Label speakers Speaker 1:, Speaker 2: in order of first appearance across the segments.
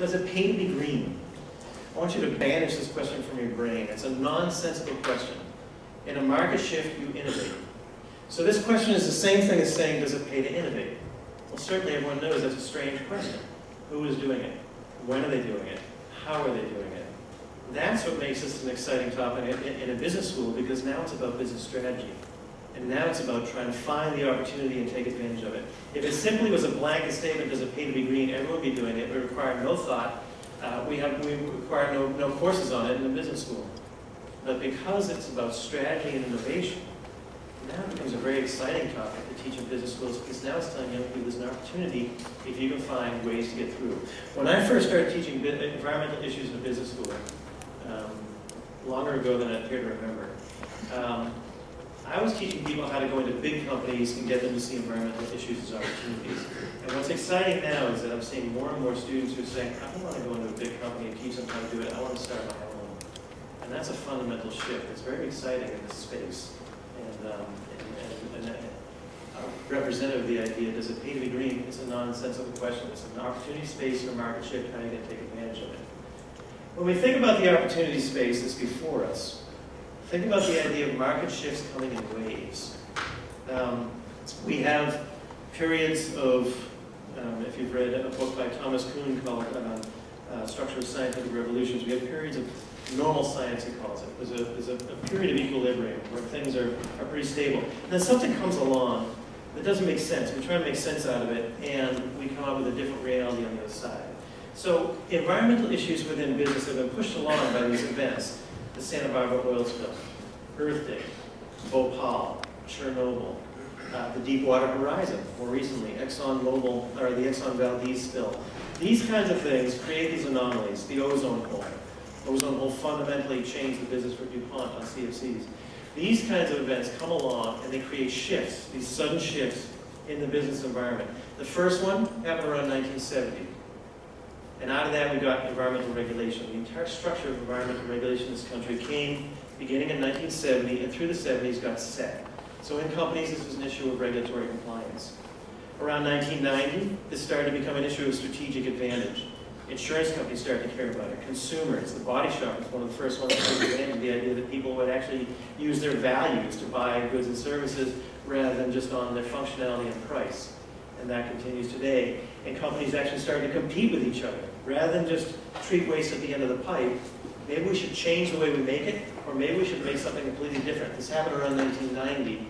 Speaker 1: Does it pay to be green? I want you to banish this question from your brain. It's a nonsensical question. In a market shift, you innovate. So this question is the same thing as saying, does it pay to innovate? Well, certainly everyone knows that's a strange question. Who is doing it? When are they doing it? How are they doing it? That's what makes this an exciting topic in a business school, because now it's about business strategy. And now it's about trying to find the opportunity and take advantage of it. If it simply was a blanket statement, does it pay to be green, everyone would be doing it. It would require no thought. We require no courses on it in a business school. But because it's about strategy and innovation, now it becomes a very exciting topic to teach in business schools, because now it's telling young people there's an opportunity if you can find ways to get through. When I first started teaching environmental issues in a business school, longer ago than I care to remember, I was teaching people how to go into big companies and get them to see environmental issues as opportunities. And what's exciting now is that I'm seeing more and more students who are saying, I don't want to go into a big company and teach them how to do it, I want to start my own. And that's a fundamental shift. It's very exciting in this space. And representative of the idea, does it pay to be green? It's a nonsensical question. It's an opportunity space or market shift. How are you going to take advantage of it? When we think about the opportunity space that's before us, think about the idea of market shifts coming in waves. We have periods of, if you've read a book by Thomas Kuhn called Structure of Scientific Revolutions, we have periods of normal science, he calls it. There's a period of equilibrium where things are pretty stable. And then something comes along that doesn't make sense. We try to make sense out of it, and we come up with a different reality on the other side. So environmental issues within business have been pushed along by these events. The Santa Barbara oil spill, Earth Day, Bhopal, Chernobyl, the Deepwater Horizon, more recently, ExxonMobil, or the Exxon Valdez spill. These kinds of things create these anomalies. The ozone hole. Ozone hole fundamentally changed the business for DuPont on CFCs. These kinds of events come along and they create shifts, these sudden shifts in the business environment. The first one happened around 1970. And out of that we got environmental regulation. The entire structure of environmental regulation in this country came beginning in 1970 and through the 70s got set. So in companies this was an issue of regulatory compliance. Around 1990, this started to become an issue of strategic advantage. Insurance companies started to care about it. Consumers, the body shop was one of the first ones to take advantage of the idea that people would actually use their values to buy goods and services rather than just on their functionality and price. And that continues today. And companies actually started to compete with each other. Rather than just treat waste at the end of the pipe, maybe we should change the way we make it, or maybe we should make something completely different. This happened around 1990,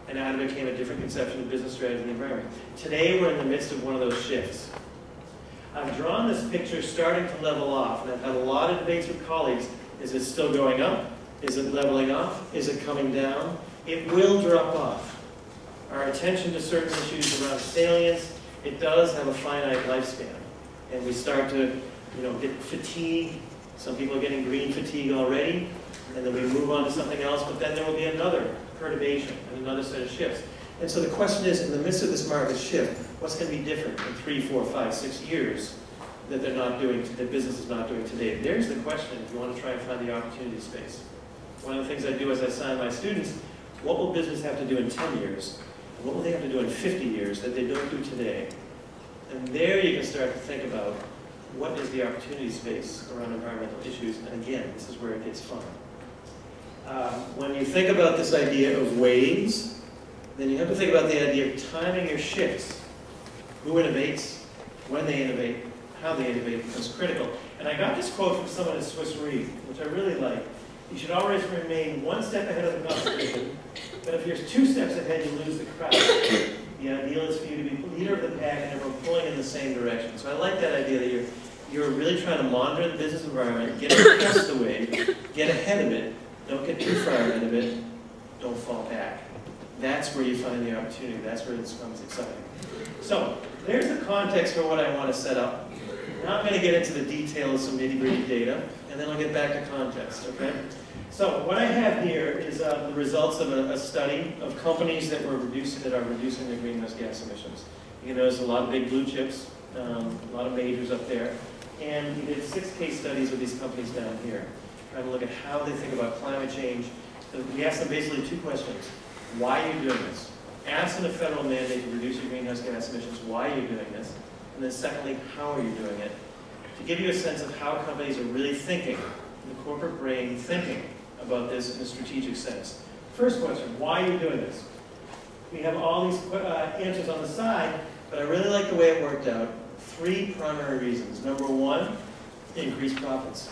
Speaker 1: and out of it came a different conception of business strategy and the environment. Today we're in the midst of one of those shifts. I've drawn this picture starting to level off, and I've had a lot of debates with colleagues. Is it still going up? Is it leveling off? Is it coming down? It will drop off. Our attention to certain issues around salience, it does have a finite lifespan. And we start to, get fatigue. Some people are getting green fatigue already, and then we move on to something else, but then there will be another perturbation and another set of shifts. And so the question is, in the midst of this market shift, what's going to be different in 3, 4, 5, 6 years that they're not doing, that business is not doing today? There's the question if you want to try and find the opportunity space. One of the things I do as I assign my students, what will business have to do in 10 years? And what will they have to do in 50 years that they don't do today? And there you can start to think about what is the opportunity space around environmental issues. And again, this is where it gets fun. When you think about this idea of waves, then you have to think about the idea of timing your shifts. Who innovates, when they innovate, how they innovate becomes critical. And I got this quote from someone at Swiss Re, which I really like. You should always remain one step ahead of the competition, but if you're 2 steps ahead, you lose the crowd. The ideal is for you to be leader of the pack and everyone pulling in the same direction. So I like that idea that you're really trying to monitor the business environment, get across the wave, get ahead of it, don't get too far ahead of it, don't fall back. That's where you find the opportunity. That's where this becomes exciting. So there's the context for what I want to set up. Now I'm going to get into the detail of some nitty-gritty data, and then I'll get back to context, okay? So what I have here is the results of a study of companies that are reducing their greenhouse gas emissions. You can notice a lot of big blue chips, a lot of majors up there, and we did 6 case studies of these companies down here, trying to look at how they think about climate change. So we asked them basically 2 questions. Why are you doing this? Absent a federal mandate to reduce your greenhouse gas emissions, why are you doing this? And then secondly, how are you doing it? to give you a sense of how companies are really thinking, the corporate brain thinking about this in a strategic sense. First question, why are you doing this? We have all these answers on the side, but I really like the way it worked out. 3 primary reasons. Number 1, increase profits.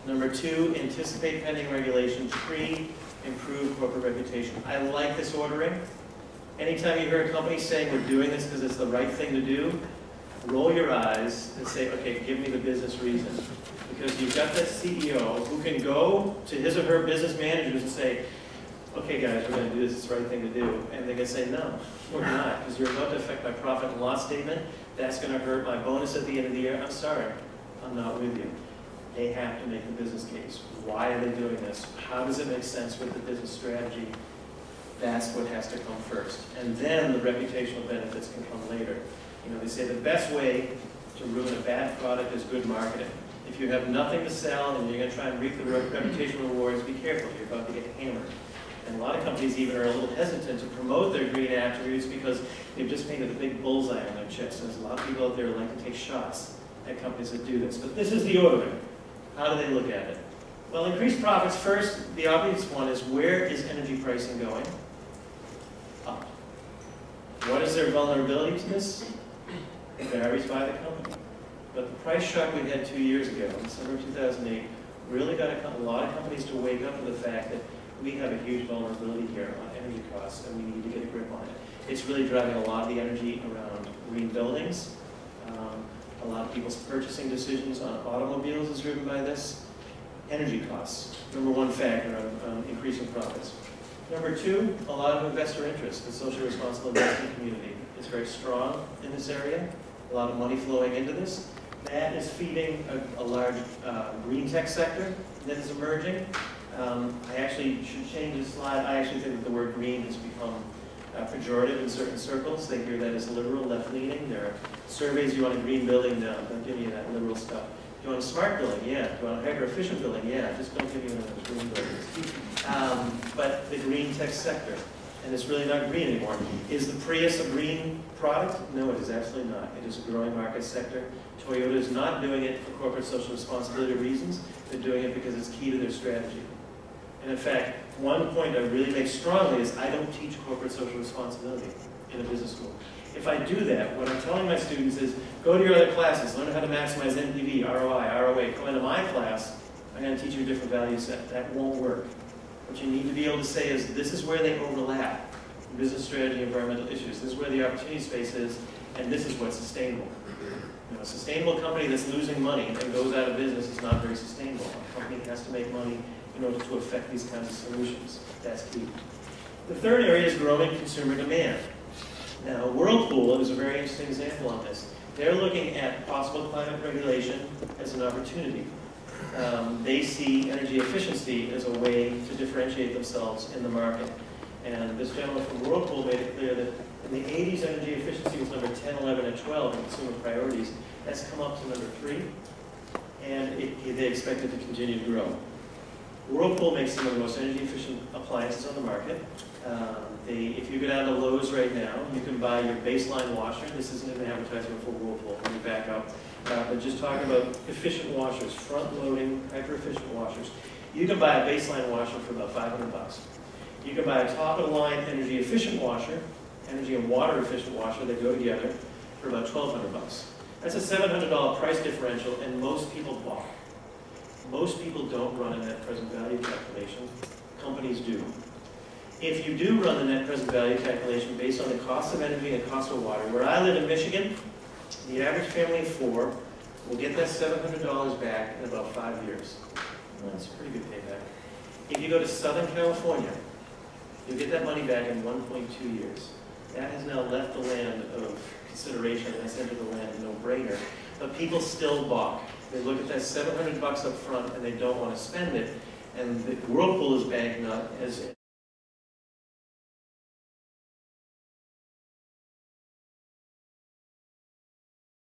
Speaker 1: Number 2, anticipate pending regulation. 3, improve corporate reputation. I like this ordering. Anytime you hear a company saying we're doing this because it's the right thing to do, roll your eyes and say, okay, give me the business reason. Because you've got that CEO who can go to his or her business managers and say, okay guys, we're going to do this, it's the right thing to do. And they're going to say, no, we're not, because you're about to affect my profit and loss statement. That's going to hurt my bonus at the end of the year. I'm sorry, I'm not with you. They have to make the business case. Why are they doing this? How does it make sense with the business strategy? That's what has to come first. And then the reputational benefits can come later. You know, they say the best way to ruin a bad product is good marketing. If you have nothing to sell and you're going to try and reap the reputational rewards, be careful, you're about to get hammered. And a lot of companies even are a little hesitant to promote their green attributes because they've just painted a big bullseye on their chest. There's a lot of people out there who like to take shots at companies that do this. But this is the ordering. How do they look at it? Well, increased profits first, the obvious one is where is energy pricing going? Up. What is their vulnerability to this? It varies by the company. But the price shock we had 2 years ago, in summer of 2008, really got a lot of companies to wake up to the fact that we have a huge vulnerability here on energy costs and we need to get a grip on it. It's really driving a lot of the energy around green buildings. A lot of people's purchasing decisions on automobiles is driven by this. Energy costs, number 1 factor of increasing profits. Number 2, a lot of investor interest. The social responsible investing community is very strong in this area. A lot of money flowing into this. That is feeding a large green tech sector that is emerging. I actually should change the slide. I actually think that the word green has become pejorative in certain circles. They hear that as liberal, left-leaning. There are surveys, you want a green building? No, don't give me that liberal stuff. Do you want a smart building? Yeah. Do you want a hyper-efficient building? Yeah. Just don't give me one of those green buildings. But the green tech sector, and it's really not green anymore. Is the Prius a green product? No, it is absolutely not. It is a growing market sector. Toyota is not doing it for corporate social responsibility reasons. They're doing it because it's key to their strategy. And in fact, one point I really make strongly is I don't teach corporate social responsibility in a business school. If I do that, what I'm telling my students is, go to your other classes, learn how to maximize NPV, ROI, ROA. Come into my class, I'm going to teach you a different value set. That won't work. What you need to be able to say is, this is where they overlap. Business strategy, environmental issues. This is where the opportunity space is, and this is what's sustainable. You know, a sustainable company that's losing money and goes out of business is not very sustainable. A company has to make money in order to affect these kinds of solutions. That's key. The third area is growing consumer demand. Now, Whirlpool is a very interesting example on this. They're looking at possible climate regulation as an opportunity. They see energy efficiency as a way to differentiate themselves in the market. And this gentleman from Whirlpool made it clear that in the 80s, energy efficiency was number 10, 11, and 12 in consumer priorities. That's come up to number 3, and they expect it to continue to grow. Whirlpool makes some of the most energy efficient appliances on the market. If you go down to Lowe's right now, you can buy your baseline washer. This isn't an advertisement for Whirlpool, let me back up. But just talking about efficient washers, front-loading, hyper-efficient washers. You can buy a baseline washer for about $500. You can buy a top-of-the-line energy-efficient washer, energy and water-efficient washer, they go together, for about $1,200. That's a $700 price differential, and most people balk. Most people don't run a net present value calculation. Companies do. If you do run the net present value calculation based on the cost of energy and the cost of water, where I live in Michigan, the average family of 4 will get that $700 back in about 5 years. Well, that's a pretty good payback. If you go to Southern California, you'll get that money back in 1.2 years. That has now left the land of consideration and has entered the land of no-brainer. But people still balk. They look at that $700 up front and they don't want to spend it. And the Whirlpool is banking on as